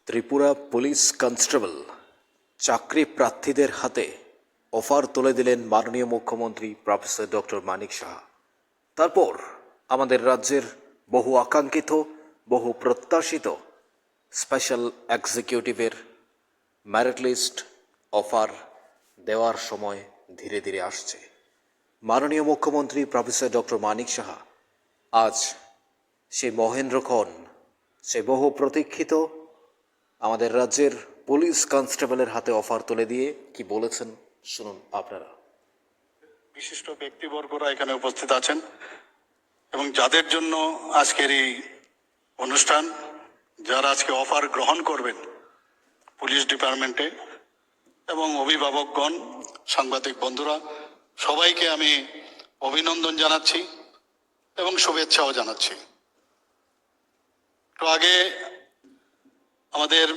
Tripura police constable চাকরি প্রার্থীদের হাতে অফার তুলে দিলেন মাননীয় মুখ্যমন্ত্রী প্রফেসর ডক্টর মানিক সাহা। তারপর আমাদের রাজ্যের বহু আকাঙ্ক্ষিত বহু প্রত্যাশিত স্পেশাল এক্সিকিউটিভের মেরিট লিস্ট অফার দেওয়ার সময় ধীরে ধীরে আসছে। মাননীয় মুখ্যমন্ত্রী প্রফেসর ডক্টর মানিক সাহা আজ সেই মহেন্দ্রক্ষণ, সে বহু প্রতীক্ষিত আমাদের রাজ্যের পুলিশ কনস্টেবলের হাতে অফার তুলে দিয়ে কি বলেছেন শুনুন আপনারা। বিশিষ্ট ব্যক্তিবর্গরা এখানে উপস্থিত আছেন এবং যাদের জন্য আজকের এই অনুষ্ঠান, যারা আজকে অফার গ্রহণ করবেন পুলিশ ডিপার্টমেন্টে, এবং অভিভাবকগণ, সাংবাদিক বন্ধুরা, সবাইকে আমি অভিনন্দন জানাচ্ছি এবং শুভেচ্ছাও জানাচ্ছি। তো আগে আমাদের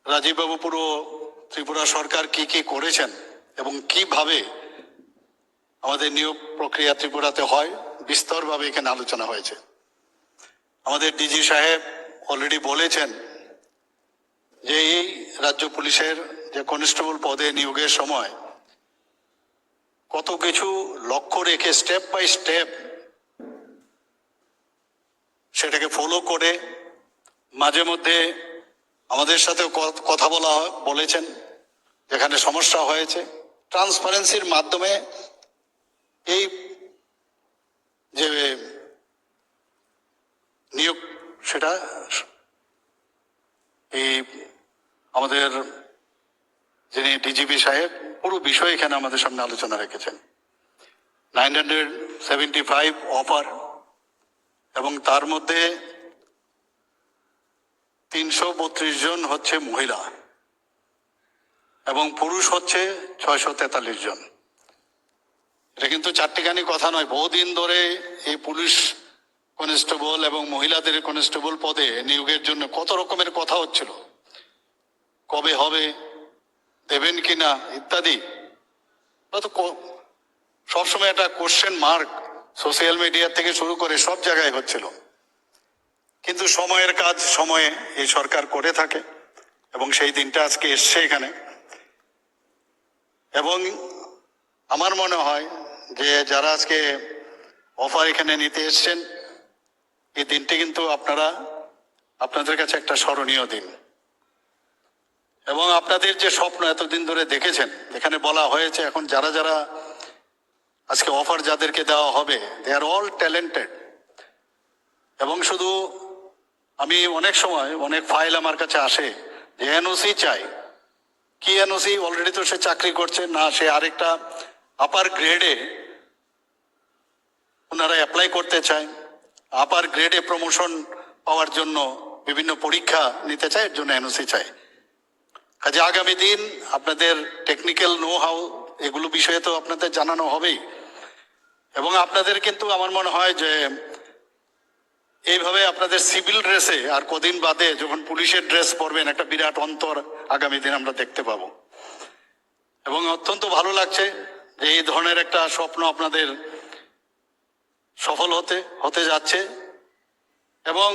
রাজীববাবু পুরো ত্রিপুরা সরকার কি কি করেছেন এবং কিভাবে আমাদের নিয়োগ প্রক্রিয়া ত্রিপুরাতে হয় বিস্তরভাবে এখানে আলোচনা হয়েছে। আমাদের ডিজি সাহেব অলরেডি বলেছেন যে এই রাজ্য পুলিশের যে কনস্টেবল পদে নিয়োগের সময় কত কিছু লক্ষ্য রেখে স্টেপ বাই স্টেপ সেটাকে ফলো করে মাঝে মধ্যে আমাদের সাথেও কথা বলেছেন যেখানে সমস্যা হয়েছে, ট্রান্সপারেন্সির মাধ্যমে এই যে নিয়োগ সেটা এই আমাদের যিনি ডিজিপি সাহেব পুরো বিষয় এখানে আমাদের সামনে আলোচনা রেখেছেন। 975 অফার এবং তার মধ্যে 332 জন হচ্ছে মহিলা এবং পুরুষ হচ্ছে 643 জন। এটা কিন্তু চারটিখানি কথা নয়, বহুদিন ধরে এই পুলিশ কনস্টেবল এবং মহিলাদের কনস্টেবল পদে নিয়োগের জন্য কত রকমের কথা হচ্ছিল, কবে হবে, দেবেন কিনা ইত্যাদি। তো সবসময় একটা কোশ্চেন মার্ক সোশ্যাল মিডিয়া থেকে শুরু করে সব জায়গায় হচ্ছিল। কিন্তু সময়ের কাজ সময়ে এই সরকার করে থাকে এবং সেই দিনটা আজকে এসছে এখানে। এবং আমার মনে হয় যে যারা আজকে অফার এখানে নিতে এসছেন, এই দিনটি কিন্তু আপনাদের কাছে একটা স্মরণীয় দিন। এবং আপনাদের যে স্বপ্ন এতদিন ধরে দেখেছেন, এখানে বলা হয়েছে এখন যারা যারা আজকে অফার যাদেরকে দেওয়া হবে, দে আর অল ট্যালেন্টেড। এবং শুধু আমি অনেক সময় অনেক ফাইল আমার কাছে আসে যে এনওসি চাই, কি এনওসি? অলরেডি তো সে চাকরি করছে না, সে আরেকটা আপার গ্রেডে ওনারা অ্যাপ্লাই করতে চায়, আপার গ্রেডে প্রমোশন পাওয়ার জন্য বিভিন্ন পরীক্ষা নিতে চায়, এর জন্য এনওসি চায়। কাজে আগামী দিন আপনাদের টেকনিক্যাল নো হাউ এগুলো বিষয়ে তো আপনাদের জানানো হবেই। এবং আপনাদের কিন্তু আমার মনে হয় যে এইভাবে আপনাদের সিভিল ড্রেসে আর কদিন বাদে যখন পুলিশের ড্রেস পরবেন, একটা বিরাট অন্তর আগামী দিন আমরা দেখতে পাবো। এবং অত্যন্ত ভালো লাগছে যে এই ধরনের একটা স্বপ্ন আপনাদের সফল হতে যাচ্ছে এবং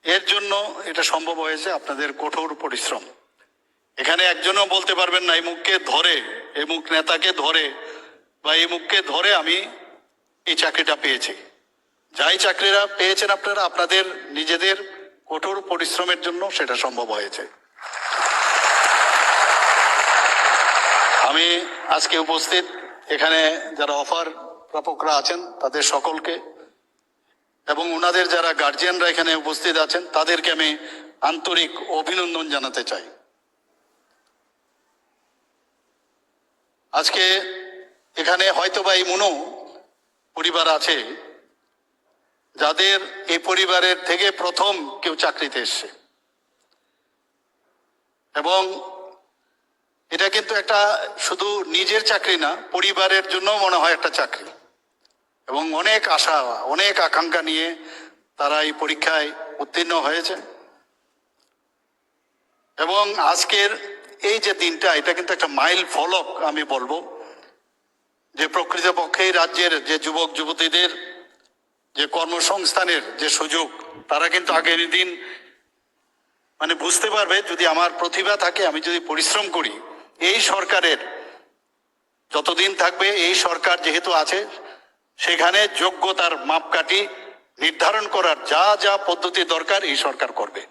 এর জন্য এটা সম্ভব হয়েছে আপনাদের কঠোর পরিশ্রম। এখানে একজনও বলতে পারবেন না এই মুখকে ধরে, এই মুখ নেতাকে ধরে বা এই মুখকে ধরে আমি এই চাকরিটা পেয়েছি। যাই চাকরিরা পেয়েছেন আপনারা আপনাদের নিজেদের কঠোর পরিশ্রমের জন্য সেটা সম্ভব হয়েছে। আমি আজকে উপস্থিত এখানে যারা অফার প্রাপকরা আছেন তাদের সকলকে এবং ওনাদের যারা গার্জিয়ানরা এখানে উপস্থিত আছেন তাদেরকে আমি আন্তরিক অভিনন্দন জানাতে চাই। আজকে এখানে হয়তো বা এমনও পরিবার আছে যাদের এই পরিবারের থেকে প্রথম কেউ চাকরিতে এসছে এবং এটা কিন্তু একটা শুধু নিজের চাকরি না, পরিবারের জন্য মনে হয় একটা চাকরি। এবং অনেক আশা অনেক আকাঙ্ক্ষা নিয়ে তারা এই পরীক্ষায় উত্তীর্ণ হয়েছে। এবং আজকের এই যে দিনটা, এটা কিন্তু একটা মাইল ফলক আমি বলবো, যে প্রকৃতপক্ষে রাজ্যের যে যুবক যুবতীদের যে কর্মসংস্থানের যে সুযোগ, তারা কিন্তু আগের দিন মানে বুঝতে পারবে যদি আমার প্রতিভা থাকে, আমি যদি পরিশ্রম করি, এই সরকারের যতদিন থাকবে, এই সরকার যেহেতু আছে, সেখানে যোগ্যতার মাপকাঠি নির্ধারণ করার যা যা পদ্ধতি দরকার এই সরকার করবে।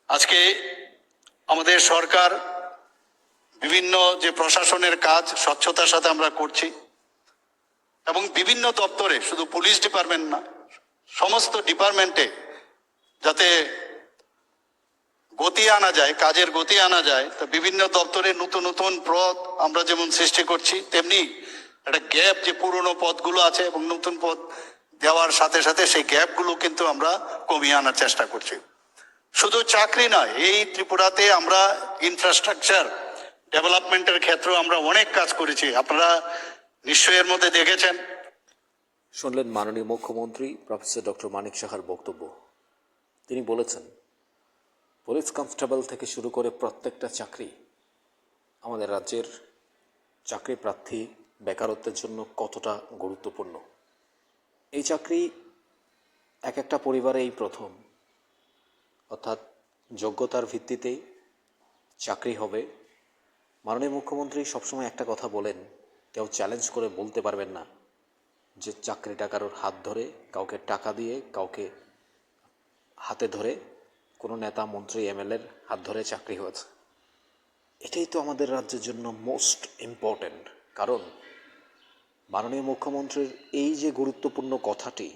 আজকে আমাদের সরকার বিভিন্ন যে প্রশাসনের কাজ স্বচ্ছতার সাথে আমরা করছি, এবং বিভিন্ন দপ্তরে, শুধু পুলিশ ডিপার্টমেন্ট না, সমস্ত ডিপার্টমেন্টে যাতে গতি আনা যায়, কাজের গতি আনা যায়, তো বিভিন্ন দপ্তরে নতুন নতুন পদ আমরা যেমন সৃষ্টি করছি, তেমনি একটা গ্যাপ যে পুরনো পদগুলো আছে এবং নতুন পদ দেওয়ার সাথে সাথে সেই গ্যাপগুলো কিন্তু আমরা কমিয়ে আনার চেষ্টা করছি। শুধু চাকরি নয়, এই ত্রিপুরাতে আমরা ইনফ্রাস্ট্রাকচার ডেভেলপমেন্টের ক্ষেত্রেও আমরা অনেক কাজ করেছি, আপনারা নিশ্চয়ই এর মধ্যে দেখেছেন। শুনলেন মাননীয় মুখ্যমন্ত্রী প্রফেসর ডক্টর মানিক সাহার বক্তব্য। তিনি বলেছেন, পুলিশ কনস্টেবল থেকে শুরু করে প্রত্যেকটা চাকরি আমাদের রাজ্যের চাকরি প্রার্থী বেকারত্বের জন্য কতটা গুরুত্বপূর্ণ। এই চাকরি এক একটা পরিবারে এই প্রথম, অর্থাৎ যোগ্যতার ভিত্তিতেই চাকরি হবে। মাননীয় মুখ্যমন্ত্রী সবসময় একটা কথা বলেন, কেউ চ্যালেঞ্জ করে বলতে পারবেন না যে চাকরিটা কারোর হাত ধরে, কাউকে টাকা দিয়ে, কাউকে হাতে ধরে, কোনো নেতা মন্ত্রী এমএলএর হাত ধরে চাকরি হয়েছে। এটাই তো আমাদের রাজ্যের জন্য মোস্ট ইম্পর্ট্যান্ট। কারণ মাননীয় মুখ্যমন্ত্রীর এই যে গুরুত্বপূর্ণ কথাটি,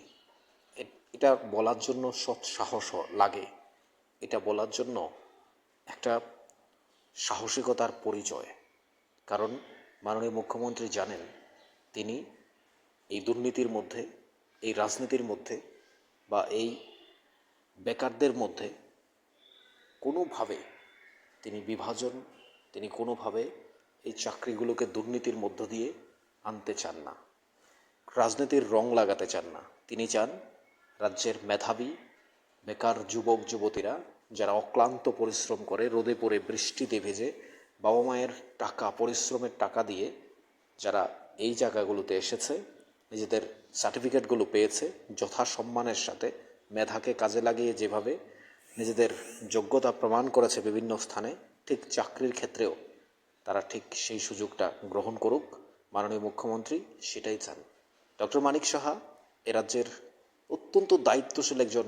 এটা বলার জন্য সৎ সাহস লাগে, এটা বলার জন্য একটা সাহসিকতার পরিচয়। কারণ মাননীয় মুখ্যমন্ত্রী জানেন, তিনি এই দুর্নীতির মধ্যে, এই রাজনীতির মধ্যে বা এই বেকারদের মধ্যে কোনোভাবে তিনি বিভাজন, তিনি কোনোভাবে এই চাকরিগুলোকে দুর্নীতির মধ্য দিয়ে আনতে চান না, রাজনীতির রং লাগাতে চান না। তিনি চান রাজ্যের মেধাবী বেকার যুবক যুবতীরা, যারা অক্লান্ত পরিশ্রম করে, রোদে পড়ে বৃষ্টিতে ভেজে বাবা মায়ের টাকা, পরিশ্রমের টাকা দিয়ে যারা এই জায়গাগুলোতে এসেছে, নিজেদের সার্টিফিকেটগুলো পেয়েছে, যথাসম্মানের সাথে মেধাকে কাজে লাগিয়ে যেভাবে নিজেদের যোগ্যতা প্রমাণ করেছে বিভিন্ন স্থানে, ঠিক চাকরির ক্ষেত্রেও তারা ঠিক সেই সুযোগটা গ্রহণ করুক। মাননীয় মুখ্যমন্ত্রী সেটাই চান। ডক্টর মানিক সাহা এ রাজ্যের অত্যন্ত দায়িত্বশীল একজন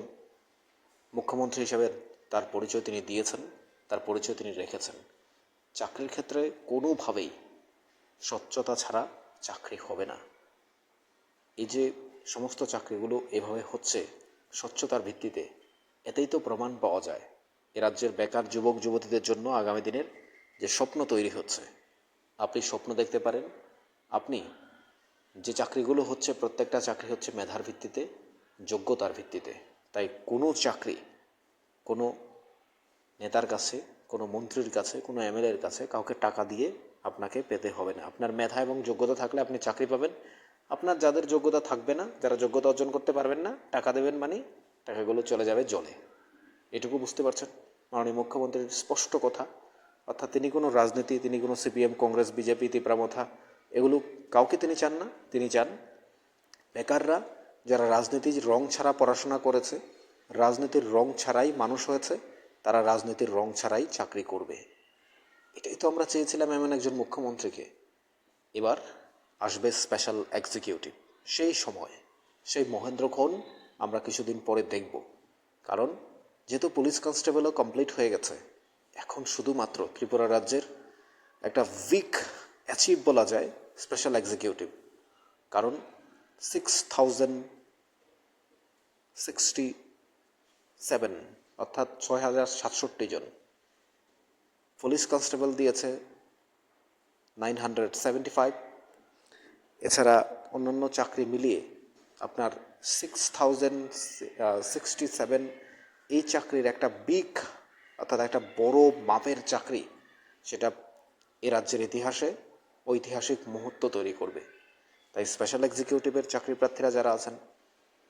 মুখ্যমন্ত্রী হিসেবে তার পরিচয় তিনি দিয়েছেন, তার পরিচয় তিনি রেখেছেন। চাকরির ক্ষেত্রে কোনোভাবেই স্বচ্ছতা ছাড়া চাকরি হবে না। এই যে সমস্ত চাকরিগুলো এভাবে হচ্ছে স্বচ্ছতার ভিত্তিতে, এতেই তো প্রমাণ পাওয়া যায় এ রাজ্যের বেকার যুবক যুবতীদের জন্য আগামী দিনের যে স্বপ্ন তৈরি হচ্ছে। আপনি স্বপ্ন দেখতে পারেন, আপনি যে চাকরিগুলো হচ্ছে, প্রত্যেকটা চাকরি হচ্ছে মেধার ভিত্তিতে, যোগ্যতার ভিত্তিতে। তাই কোনো চাকরি কোনো নেতার কাছে, কোনো মন্ত্রীর কাছে, কোনো এমএলএর কাছে কাউকে টাকা দিয়ে আপনাকে পেতে হবে না। আপনার মেধা এবং যোগ্যতা থাকলে আপনি চাকরি পাবেন। আপনার যাদের যোগ্যতা থাকবে না, যারা যোগ্যতা অর্জন করতে পারবেন না, টাকা দেবেন মানে টাকাগুলো চলে যাবে জলে। এটুকু বুঝতে পারছেন মাননীয় মুখ্যমন্ত্রীর স্পষ্ট কথা। অর্থাৎ তিনি কোনো রাজনীতি, তিনি কোনো সিপিএম, কংগ্রেস, বিজেপি, তিপ্রামথা এগুলো কাউকে তিনি চান না। তিনি চান বেকাররা, যারা রাজনীতির রং ছাড়া পড়াশোনা করেছে, রাজনীতির রং ছাড়াই মানুষ হয়েছে, তারা রাজনীতির রং ছাড়াই চাকরি করবে। এটাই তো আমরা চেয়েছিলাম এমন একজন মুখ্যমন্ত্রীকে। এবার আসবে স্পেশাল এক্সিকিউটিভ। সেই সময়, সেই মহেন্দ্রক্ষণ আমরা কিছুদিন পরে দেখব। কারণ যেহেতু পুলিশ কনস্টেবলও কমপ্লিট হয়ে গেছে, এখন শুধুমাত্র ত্রিপুরা রাজ্যের একটা উইক অ্যাচিভ বলা যায় স্পেশাল এক্সিকিউটিভ। কারণ 6067 অর্থাৎ 6067 জন, পুলিশ কনস্টেবল দিয়েছে 975, এছাড়া অন্যান্য চাকরি মিলিয়ে আপনার 6067 এই চাকরির একটা বিগ, অর্থাৎ একটা বড় মাপের চাকরি, সেটা এ রাজ্যের ইতিহাসে ঐতিহাসিক মুহূর্ত তৈরি করবে। তাই স্পেশাল এক্সিকিউটিভের চাকরি প্রার্থীরা যারা আছেন,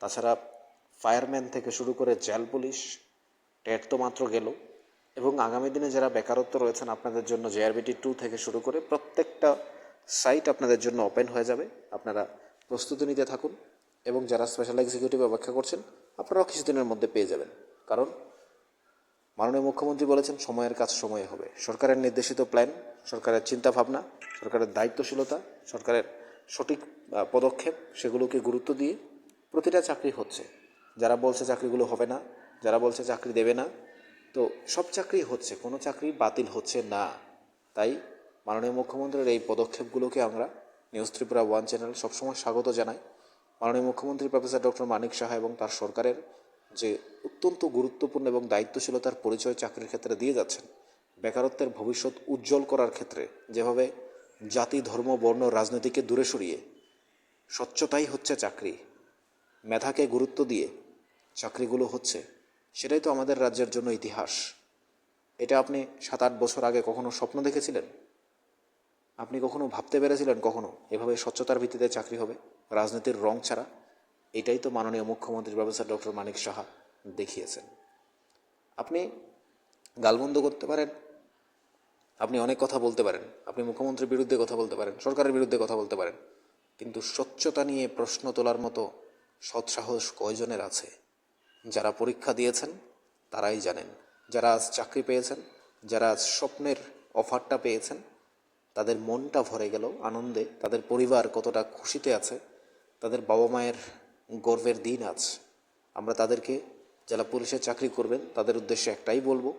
তাছাড়া ফায়ারম্যান থেকে শুরু করে জেল পুলিশ, টেট তো মাত্র গেল, এবং আগামী দিনে যারা বেকারত্ব রয়েছেন আপনাদের জন্য জেআরবিটি 2 থেকে শুরু করে প্রত্যেকটা সাইট আপনাদের জন্য ওপেন হয়ে যাবে। আপনারা প্রস্তুতি নিতে থাকুন, এবং যারা স্পেশাল এক্সিকিউটিভ অপেক্ষা করছেন আপনারাও কিছুদিনের মধ্যে পেয়ে যাবেন। কারণ মাননীয় মুখ্যমন্ত্রী বলেছেন সময়ের কাজ সময়ে হবে। সরকারের নির্দেশিত প্ল্যান, সরকারের চিন্তাভাবনা, সরকারের দায়িত্বশীলতা, সরকারের সঠিক পদক্ষেপ, সেগুলোকে গুরুত্ব দিয়ে প্রতিটা চাকরি হচ্ছে। যারা বলছে চাকরিগুলো হবে না, যারা বলছে চাকরি দেবে না, তো সব চাকরি হচ্ছে, কোনো চাকরি বাতিল হচ্ছে না। তাই মাননীয় মুখ্যমন্ত্রীর এই পদক্ষেপগুলোকে আমরা নিউজ ত্রিপুরা 1 চ্যানেল সবসময় স্বাগত জানাই। মাননীয় মুখ্যমন্ত্রী প্রফেসর ডক্টর মানিক সাহা এবং তার সরকারের যে অত্যন্ত গুরুত্বপূর্ণ এবং দায়িত্বশীলতার পরিচয় চাকরির ক্ষেত্রে দিয়ে যাচ্ছেন, বেকারত্বের ভবিষ্যৎ উজ্জ্বল করার ক্ষেত্রে যেভাবে জাতি, ধর্ম, বর্ণ, রাজনীতিকে দূরে সরিয়ে স্বচ্ছতাই হচ্ছে চাকরি, মেধাকে গুরুত্ব দিয়ে চাকরিগুলো হচ্ছে, সেটাই তো আমাদের রাজ্যের জন্য ইতিহাস। এটা আপনি 7-8 বছর আগে কখনো স্বপ্ন দেখেছিলেন? আপনি কখনো ভাবতে পেরেছিলেন কখনো এভাবে স্বচ্ছতার ভিত্তিতে চাকরি হবে, রাজনীতির রং ছাড়া? এটাই তো মাননীয় মুখ্যমন্ত্রী প্রফেসর ডক্টর মানিক সাহা দেখিয়েছেন। আপনি গালমন্দ করতে পারেন, আপনি অনেক কথা বলতে পারেন, আপনি মুখ্যমন্ত্রীর বিরুদ্ধে কথা বলতে পারেন, সরকারের বিরুদ্ধে কথা বলতে পারেন, কিন্তু স্বচ্ছতা নিয়ে প্রশ্ন তোলার মতো সৎসাহস কয়জনের আছে? যারা পরীক্ষা দিয়েছেন তারাই জানেন। যারা আজ চাকরি পেয়েছেন, যারা আজ স্বপ্নের অফারটা পেয়েছেন, তাদের মনটা ভরে গেল আনন্দে, তাদের পরিবার কতটা খুশিতে আছে, তাদের বাবা মায়ের গর্বের দিন আজ। আমরা তাদেরকে, যারা পুলিশে চাকরি করবেন, তাদের উদ্দেশ্যে একটাই বলবো,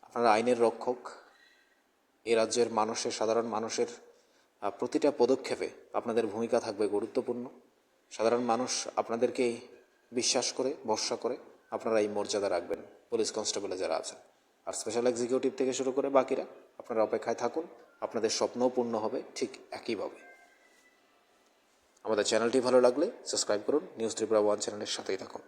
আপনারা আইনের রক্ষক। এ রাজ্যের মানুষের, সাধারণ মানুষের প্রতিটা পদক্ষেপে আপনাদের ভূমিকা থাকবে গুরুত্বপূর্ণ। সাধারণ মানুষ আপনাদেরকে বিশ্বাস করে, ভরসা করে আপনারা এই মর্যাদা রাখবেন পুলিশ কনস্টেবলে যারা আছেন। আর স্পেশাল এক্সিকিউটিভ থেকে শুরু করে বাকিরা, আপনারা অপেক্ষায় থাকুন, আপনাদের স্বপ্নও পূর্ণ হবে ঠিক একইভাবে। আমাদের চ্যানেলটি ভালো লাগলে সাবস্ক্রাইব করুন, নিউজ ত্রিপুরা 1 চ্যানেলের সাথেই থাকুন।